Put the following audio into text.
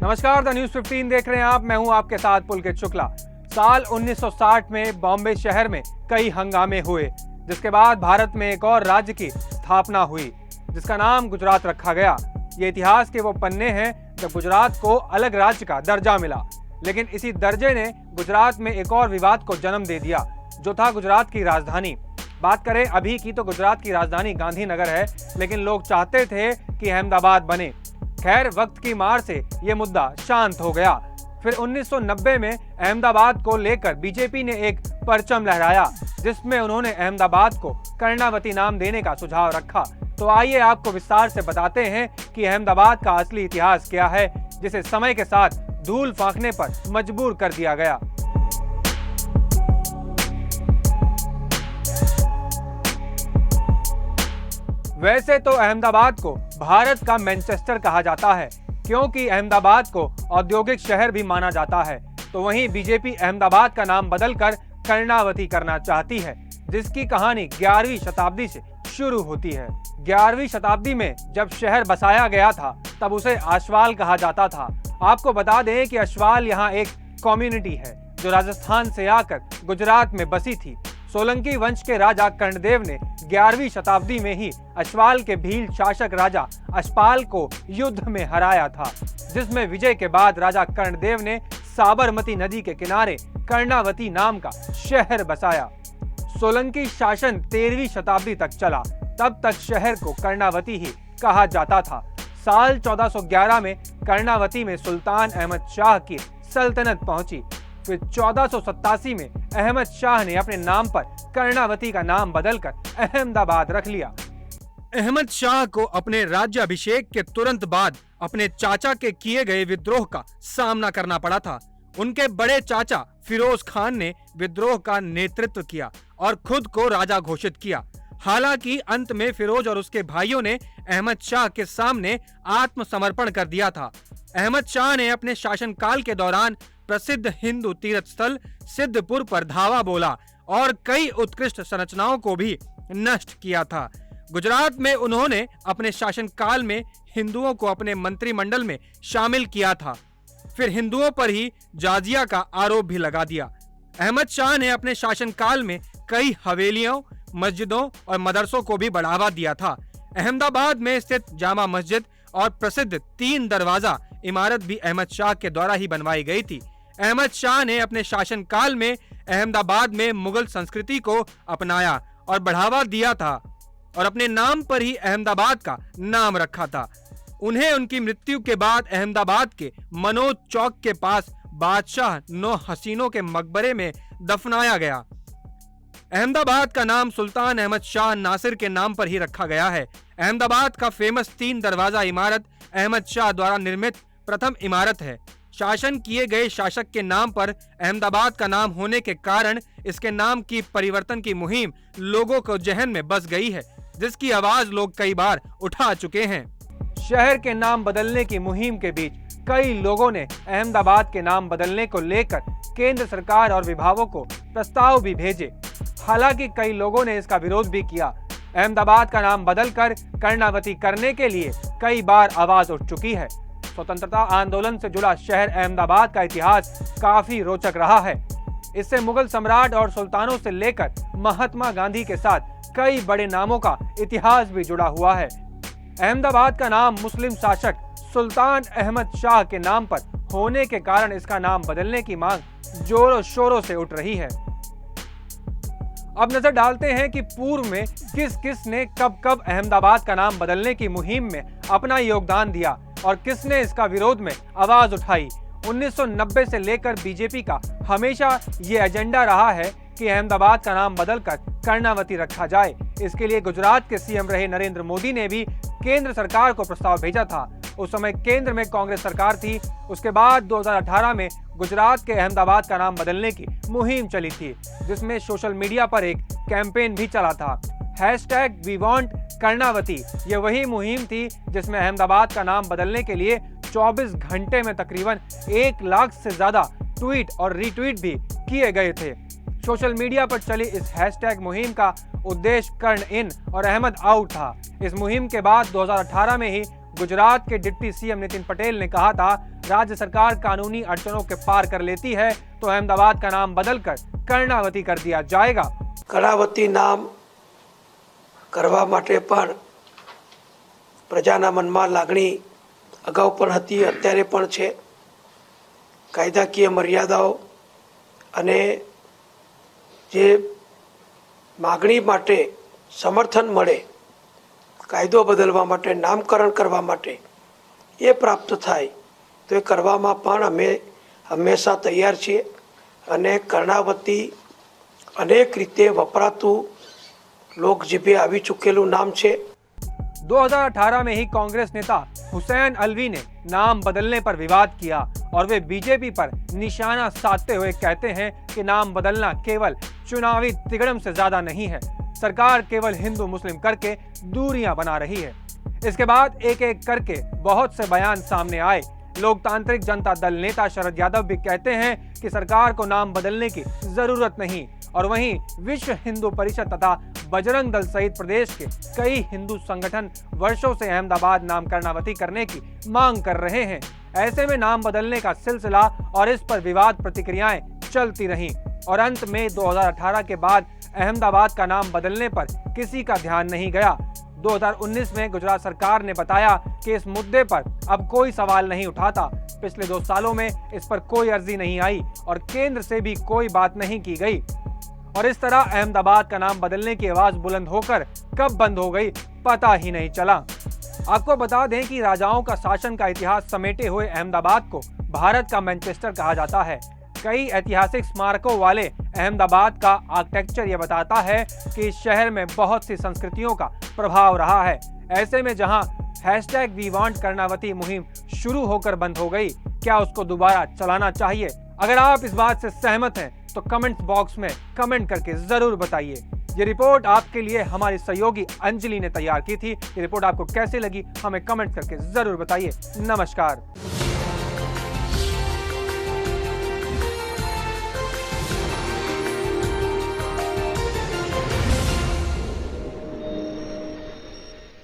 नमस्कार, the news 15 देख रहे हैं आप। मैं हूं आपके साथ पुलकित शुक्ला। साल 1960 में बॉम्बे शहर में कई हंगामे हुए, जिसके बाद भारत में एक और राज्य की स्थापना हुई जिसका नाम गुजरात रखा गया। ये इतिहास के वो पन्ने हैं जब गुजरात को अलग राज्य का दर्जा मिला, लेकिन इसी दर्जे ने गुजरात में एक और विवाद को जन्म दे दिया, जो था गुजरात की राजधानी। बात करें अभी की तो गुजरात की राजधानी गांधीनगर है, लेकिन लोग चाहते थे कि अहमदाबाद बने। खैर, वक्त की मार से ये मुद्दा शांत हो गया। फिर 1990 में अहमदाबाद को लेकर बीजेपी ने एक परचम लहराया, जिसमें उन्होंने अहमदाबाद को कर्णावती नाम देने का सुझाव रखा। तो आइए आपको विस्तार से बताते हैं कि अहमदाबाद का असली इतिहास क्या है, जिसे समय के साथ धूल फेंकने पर मजबूर कर दिया गया। वैसे तो अहमदाबाद को भारत का मैनचेस्टर कहा जाता है, क्योंकि अहमदाबाद को औद्योगिक शहर भी माना जाता है। तो वहीं बीजेपी अहमदाबाद का नाम बदलकर कर्णावती करना चाहती है, जिसकी कहानी 11वीं शताब्दी से शुरू होती है। 11वीं शताब्दी में जब शहर बसाया गया था, तब उसे आशवाल कहा जाता था। आपको बता दें कि आशवाल यहाँ एक कम्युनिटी है जो राजस्थान से आकर गुजरात में बसी थी। सोलंकी वंश के राजा कर्णदेव ने 11वीं शताब्दी में ही अश्वाल के भील शासक राजा अश्वपाल को युद्ध में हराया था, जिसमें विजय के बाद राजा कर्णदेव ने साबरमती नदी के किनारे कर्णावती नाम का शहर बसाया। सोलंकी शासन 13वीं शताब्दी तक चला, तब तक शहर को कर्णावती ही कहा जाता था। साल 1411 में कर्णावती में सुल्तान अहमद शाह की सल्तनत पहुंची। फिर 1487 में अहमद शाह ने अपने नाम पर कर्णावती का नाम बदलकर अहमदाबाद रख लिया। अहमद शाह को अपने राज्याभिषेक के तुरंत बाद अपने चाचा के किए गए विद्रोह का सामना करना पड़ा था। उनके बड़े चाचा फिरोज खान ने विद्रोह का नेतृत्व किया और खुद को राजा घोषित किया। हालांकि अंत में फिरोज और उसके भाइयों ने अहमद शाह के सामने आत्मसमर्पण कर दिया था। अहमद शाह ने अपने शासनकाल के दौरान प्रसिद्ध हिंदू तीर्थ स्थल सिद्धपुर पर धावा बोला और कई उत्कृष्ट संरचनाओं को भी नष्ट किया था। गुजरात में उन्होंने अपने शासनकाल में हिंदुओं को अपने मंत्रिमंडल में शामिल किया था। फिर हिंदुओं पर ही जाजिया का आरोप भी लगा दिया। अहमद शाह ने अपने शासनकाल में कई हवेलियों, मस्जिदों और मदरसों को भी बढ़ावा दिया था। अहमदाबाद में स्थित जामा मस्जिद और प्रसिद्ध 3 दरवाजा इमारत भी अहमद शाह के द्वारा ही बनवाई गई थी। अहमद शाह ने अपने शासनकाल में अहमदाबाद में मुगल संस्कृति को अपनाया और बढ़ावा दिया था और अपने नाम पर ही अहमदाबाद का नाम रखा था। उन्हें उनकी मृत्यु के बाद अहमदाबाद के मनोज चौक के पास बादशाह 9 हसीनों के मकबरे में दफनाया गया। अहमदाबाद का नाम सुल्तान अहमद शाह नासिर के नाम पर ही रखा गया है। अहमदाबाद का फेमस 3 दरवाजा इमारत अहमद शाह द्वारा निर्मित प्रथम इमारत है। शासन किए गए शासक के नाम पर अहमदाबाद का नाम होने के कारण इसके नाम की परिवर्तन की मुहिम लोगों को जहन में बस गई है, जिसकी आवाज लोग कई बार उठा चुके हैं। शहर के नाम बदलने की मुहिम के बीच कई लोगों ने अहमदाबाद के नाम बदलने को लेकर केंद्र सरकार और विभागों को प्रस्ताव भी भेजे। हालांकि कई लोगों ने इसका विरोध भी किया। अहमदाबाद का नाम बदलकर कर्णावती करने के लिए कई बार आवाज उठ चुकी है। स्वतंत्रता आंदोलन से जुड़ा शहर अहमदाबाद का इतिहास काफी रोचक रहा है। इससे मुगल सम्राट और सुल्तानों से लेकर महात्मा गांधी के साथ कई बड़े नामों का इतिहास भी जुड़ा हुआ है। अहमदाबाद का नाम मुस्लिम शासक सुल्तान अहमद शाह के नाम पर होने के कारण इसका नाम बदलने की मांग जोरों शोरों से उठ रही है। अब नजर डालते हैं कि पूर्व में किस किस ने कब कब अहमदाबाद का नाम बदलने की मुहिम में अपना योगदान दिया और किसने इसका विरोध में आवाज उठाई। 1990 से लेकर बीजेपी का हमेशा ये एजेंडा रहा है कि अहमदाबाद का नाम बदलकर कर्णावती रखा जाए। इसके लिए गुजरात के सीएम रहे नरेंद्र मोदी ने भी केंद्र सरकार को प्रस्ताव भेजा था। उस समय केंद्र में कांग्रेस सरकार थी। उसके बाद 2018 में गुजरात के अहमदाबाद का नाम बदलने की मुहिम चली थी, जिसमें सोशल मीडिया पर एक कैंपेन भी चला था, #WeWantKarnavati। ये वही मुहिम थी जिसमें अहमदाबाद का नाम बदलने के लिए 24 घंटे में तकरीबन 1 लाख से ज्यादा ट्वीट और रीट्वीट भी किए गए थे। सोशल मीडिया पर चली इस हैशटैग मुहिम का उद्देश्य कर्ण इन और अहमद आउट था। इस मुहिम के बाद 2018 में ही गुजरात के डिप्टी सीएम नितिन पटेल ने कहा था, राज्य सरकार कानूनी अड़चनों के पार कर लेती है तो अहमदाबाद का नाम बदलकर कर्णावती कर दिया जाएगा। कर्णावती नाम કરવા માટે પણ પ્રજાના મનમાં લાગણી અગાઉ પણ હતી, અત્યારે પણ છે। કાયદાકીય મર્યાદાઓ અને જે માગણી માટે સમર્થન મળે કાયદો બદલવા માટે, નામકરણ કરવા માટે એ પ્રાપ્ત થાય તો એ કરવામાં પણ અમે હંમેશા તૈયાર છીએ। અને કર્ણાવતી અનેક રીતે વપરાતું लोकजीभे आवी चुकेलू नाम छे। 2018 में ही कांग्रेस नेता हुसैन अलवी ने नाम बदलने पर विवाद किया और वे बीजेपी पर निशाना साधते हुए कहते हैं कि नाम बदलना केवल चुनावी तिगड़म से ज्यादा नहीं है, सरकार केवल हिंदू मुस्लिम करके दूरियां बना रही है। इसके बाद एक एक करके बहुत से बयान सामने आए। लोकतांत्रिक जनता दल नेता शरद यादव भी कहते हैं कि सरकार को नाम बदलने की जरूरत नहीं, और वहीं विश्व हिंदू परिषद तथा बजरंग दल सहित प्रदेश के कई हिंदू संगठन वर्षों से अहमदाबाद नाम कर्णावती करने की मांग कर रहे हैं। ऐसे में नाम बदलने का सिलसिला और इस पर विवाद प्रतिक्रियाएं चलती रहीं और अंत में 2018 के बाद अहमदाबाद का नाम बदलने पर किसी का ध्यान नहीं गया। 2019 में गुजरात सरकार ने बताया कि इस मुद्दे पर अब कोई सवाल नहीं उठाता। पिछले 2 सालों में इस पर कोई अर्जी नहीं आई और केंद्र से भी कोई बात नहीं की गई, और इस तरह अहमदाबाद का नाम बदलने की आवाज बुलंद होकर कब बंद हो गई पता ही नहीं चला। आपको बता दें कि राजाओं का शासन का इतिहास समेटे हुए अहमदाबाद को भारत का मैनचेस्टर कहा जाता है। कई ऐतिहासिक स्मारकों वाले अहमदाबाद का आर्किटेक्चर ये बताता है कि इस शहर में बहुत सी संस्कृतियों का प्रभाव रहा है। ऐसे में जहां #वी वांट कर्णावती मुहिम शुरू होकर बंद हो गई, क्या उसको दोबारा चलाना चाहिए? अगर आप इस बात से सहमत हैं तो कमेंट बॉक्स में कमेंट करके जरूर बताइए। ये रिपोर्ट आपके लिए हमारी सहयोगी अंजलि ने तैयार की थी। ये रिपोर्ट आपको कैसी लगी हमें कमेंट करके जरूर बताइए। नमस्कार।